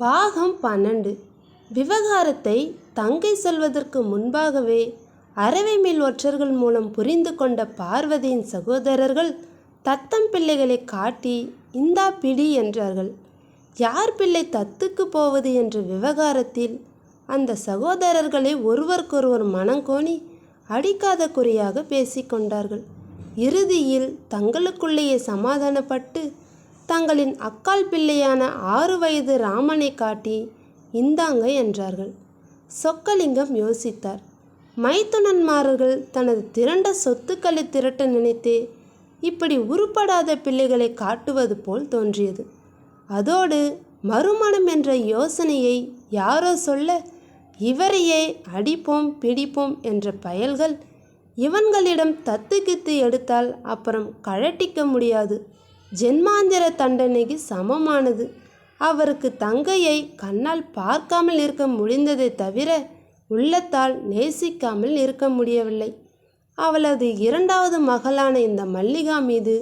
பாகம் 12. விவகாரத்தை தங்கை சொல்வதற்கு முன்பாகவே அறவைமேல் ஒற்றர்கள் மூலம் புரிந்து கொண்ட பார்வதியின் சகோதரர்கள் தத்தம் பிள்ளைகளை காட்டி இந்தா பிடி என்றார்கள். யார் பிள்ளை தத்துக்கு போவது என்ற விவகாரத்தில் அந்த சகோதரர்களை ஒருவருக்கொருவர் மனங்கோணி அடிக்காத குறியாக பேசிக்கொண்டார்கள். இறுதியில் தங்களுக்குள்ளேயே சமாதானப்பட்டு தங்களின் அக்கால் பிள்ளையான 6 வயது ராமனை காட்டி இந்தாங்க என்றார்கள். சொக்கலிங்கம் யோசித்தார். மைத்துனன்மார்கள் தனது திரண்ட சொத்துக்களை திரட்ட நினைத்தே இப்படி உருப்படாத பிள்ளைகளை காட்டுவது போல் தோன்றியது. அதோடு மறுமணம் என்ற யோசனையை யாரோ சொல்ல இவரையே அடிப்போம் பிடிப்போம் என்ற பயல்கள் இவன்களிடம் தத்துக்கித்து எடுத்தால் அப்புறம் கழட்டிக்க முடியாது, ஜென்மாந்திர தண்டனைக்கு சமமானது. அவருக்கு தங்கையை கண்ணால் பார்க்காமல் இருக்க முடிந்ததை தவிர உள்ளத்தால் நேசிக்காமல் இருக்க முடியவில்லை. அவளது 2வது மகளான இந்த மல்லிகா மீது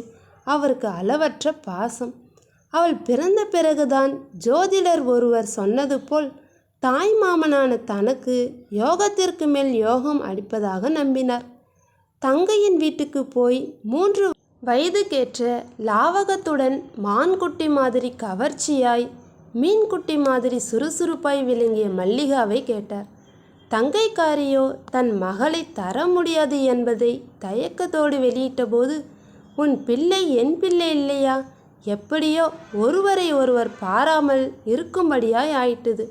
அவருக்கு அளவற்ற பாசம். அவள் பிறந்த பிறகுதான் ஜோதிடர் ஒருவர் சொன்னது போல் தாய் மாமனான தனக்கு யோகத்திற்கு மேல் யோகம் அடிப்பதாக நம்பினார். தங்கையின் வீட்டுக்கு போய் 3 வயதுக்கேற்ற லாவகத்துடன் மான்குட்டி மாதிரி கவர்ச்சியாய் மீன்குட்டி மாதிரி சுறுசுறுப்பாய் விளங்கிய மல்லிகாவை கேட்டார். தங்கைக்காரியோ தன் மகளை தர முடியாது என்பதை தயக்கத்தோடு வெளியிட்டபோது, உன் பிள்ளை என் பிள்ளை இல்லையா, எப்படியோ ஒருவரை ஒருவர் பாராமல் இருக்கும்படியாய் ஆயிட்டது.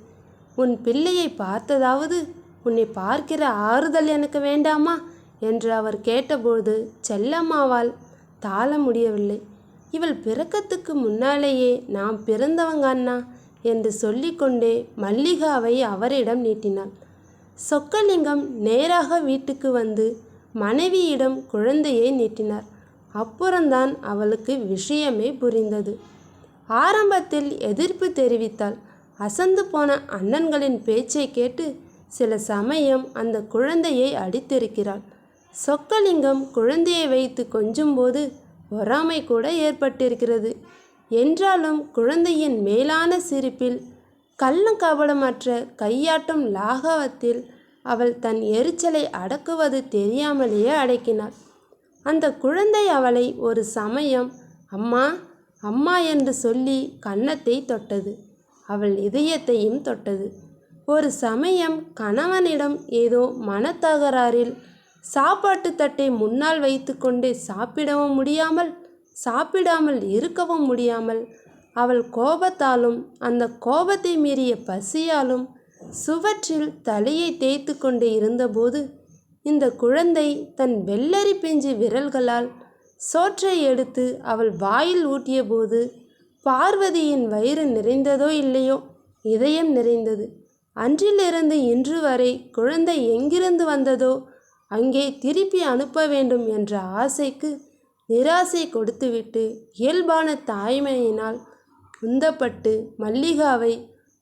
உன் பிள்ளையை பார்த்ததாவது உன்னை பார்க்கிற ஆறுதல் எனக்கு வேண்டாமா என்று அவர் கேட்டபோது செல்லம்மாவால் தாழ முடியவில்லை. இவள் பிறக்கத்துக்கு முன்னாலேயே நாம் பிறந்தவங்க அண்ணா என்று சொல்லிக்கொண்டே மல்லிகாவை அவரிடம் நீட்டினாள். சொக்கலிங்கம் நேராக வீட்டுக்கு வந்து மனைவியிடம் குழந்தையை நீட்டினார். அப்புறம்தான் அவளுக்கு விஷயமே புரிந்தது. ஆரம்பத்தில் எதிர்ப்பு தெரிவித்தாள். அசந்து போன அண்ணன்களின் பேச்சை கேட்டு சில சமயம் அந்த குழந்தையை அடித்திருக்கிறாள். சொக்கலிங்கம் குழந்தையை வைத்து கொஞ்சும்போது பொறாமை கூட ஏற்பட்டிருக்கிறது. என்றாலும் குழந்தையின் மேலான சிரிப்பில் கள்ளம் கபடமற்ற கையாட்டும் லாகவத்தில் அவள் தன் எரிச்சலை அடக்குவது தெரியாமலேயே அடக்கினாள். அந்த குழந்தை அவளை ஒரு சமயம் அம்மா அம்மா என்று சொல்லி கன்னத்தை தொட்டது. அவள் இதயத்தையும் தொட்டது. ஒரு சமயம் கணவனிடம் ஏதோ மனத்தகராறில் சாப்பாட்டு தட்டை முன்னால் வைத்து கொண்டே சாப்பிடவும் முடியாமல் சாப்பிடாமல் இருக்கவும் முடியாமல் அவள் கோபத்தாலும் அந்த கோபத்தை மீறிய பசியாலும் சுவற்றில் தலையை தேய்த்து கொண்டே இருந்தபோது இந்த குழந்தை தன் வெள்ளரி பிஞ்சு விரல்களால் சோற்றை எடுத்து அவள் வாயில் ஊட்டியபோது பார்வதியின் வயிறு நிறைந்ததோ இல்லையோ இதயம் நிறைந்தது. அன்றிலிருந்து இன்று வரை குழந்தை எங்கிருந்து வந்ததோ அங்கே திருப்பி அனுப்ப வேண்டும் என்ற ஆசைக்கு நிராசை கொடுத்துவிட்டு இயல்பான தாய்மையினால் உந்தப்பட்டு மல்லிகாவை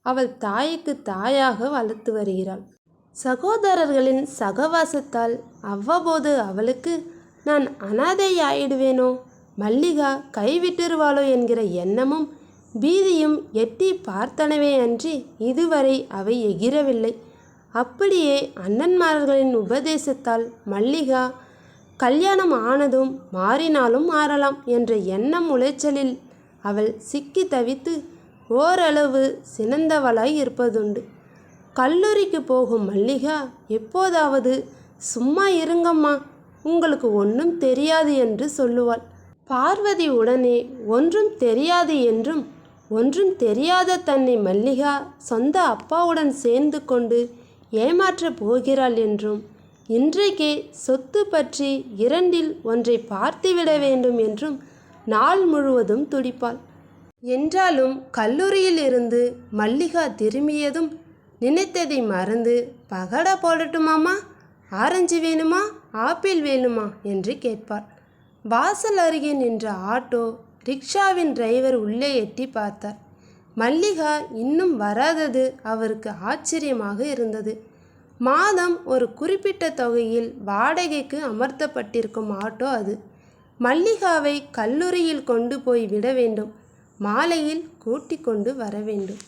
அவள் தாய்க்கு தாயாக வளர்த்து வருகிறாள். சகோதரர்களின் சகவாசத்தால் அவ்வப்போது அவளுக்கு நான் அனாதையாயிடுவேனோ, மல்லிகா கைவிட்டுருவாளோ என்கிற எண்ணமும் பீதியும் எட்டி பார்த்தனவே அன்றி இதுவரை அவை எகிரவில்லை. அப்படியே அண்ணன்மார்களின் உபதேசத்தால் மல்லிகா கல்யாணம் ஆனதும் மாறினாலும் மாறலாம் என்ற எண்ணம் உளைச்சலில் அவள் சிக்கி தவித்து ஓரளவு சினந்தவளாய் இருப்பதுண்டு. கல்லூரிக்கு போகும் மல்லிகா எப்போதாவது சும்மா இருங்கம்மா, உங்களுக்கு ஒன்றும் தெரியாது என்று சொல்லுவாள். பார்வதி உடனே ஒன்றும் தெரியாது என்றும் ஒன்றும் தெரியாத தன்னை மல்லிகா சொந்த அப்பாவுடன் சேர்ந்து கொண்டு ஏமாற்றப் போகிறாள் என்றும் இன்றைக்கே சொத்து பற்றி 2இல் ஒன்றை பார்த்துவிட வேண்டும் என்றும் நாள் முழுவதும் துடிப்பாள். என்றாலும் கல்லூரியில் இருந்து மல்லிகா திரும்பியதும் நினைத்ததை மறந்து பகடா போடட்டுமாமா, ஆரஞ்சு வேணுமா, ஆப்பிள் வேணுமா என்று கேட்பாள். வாசல் அருகே நின்ற ஆட்டோ ரிக்ஷாவின் டிரைவர் உள்ளே எட்டி பார்த்தார். மல்லிகா இன்னும் வராதது அவருக்கு ஆச்சரியமாக இருந்தது. மாதம் ஒரு குறிப்பிட்ட தொகையில் வாடகைக்கு அமர்த்தப்பட்டிருக்கும் ஆட்டோ அது. மல்லிகாவை கல்லூரியில் கொண்டு போய் விட வேண்டும், மாலையில் கூட்டி கொண்டு வர வேண்டும்.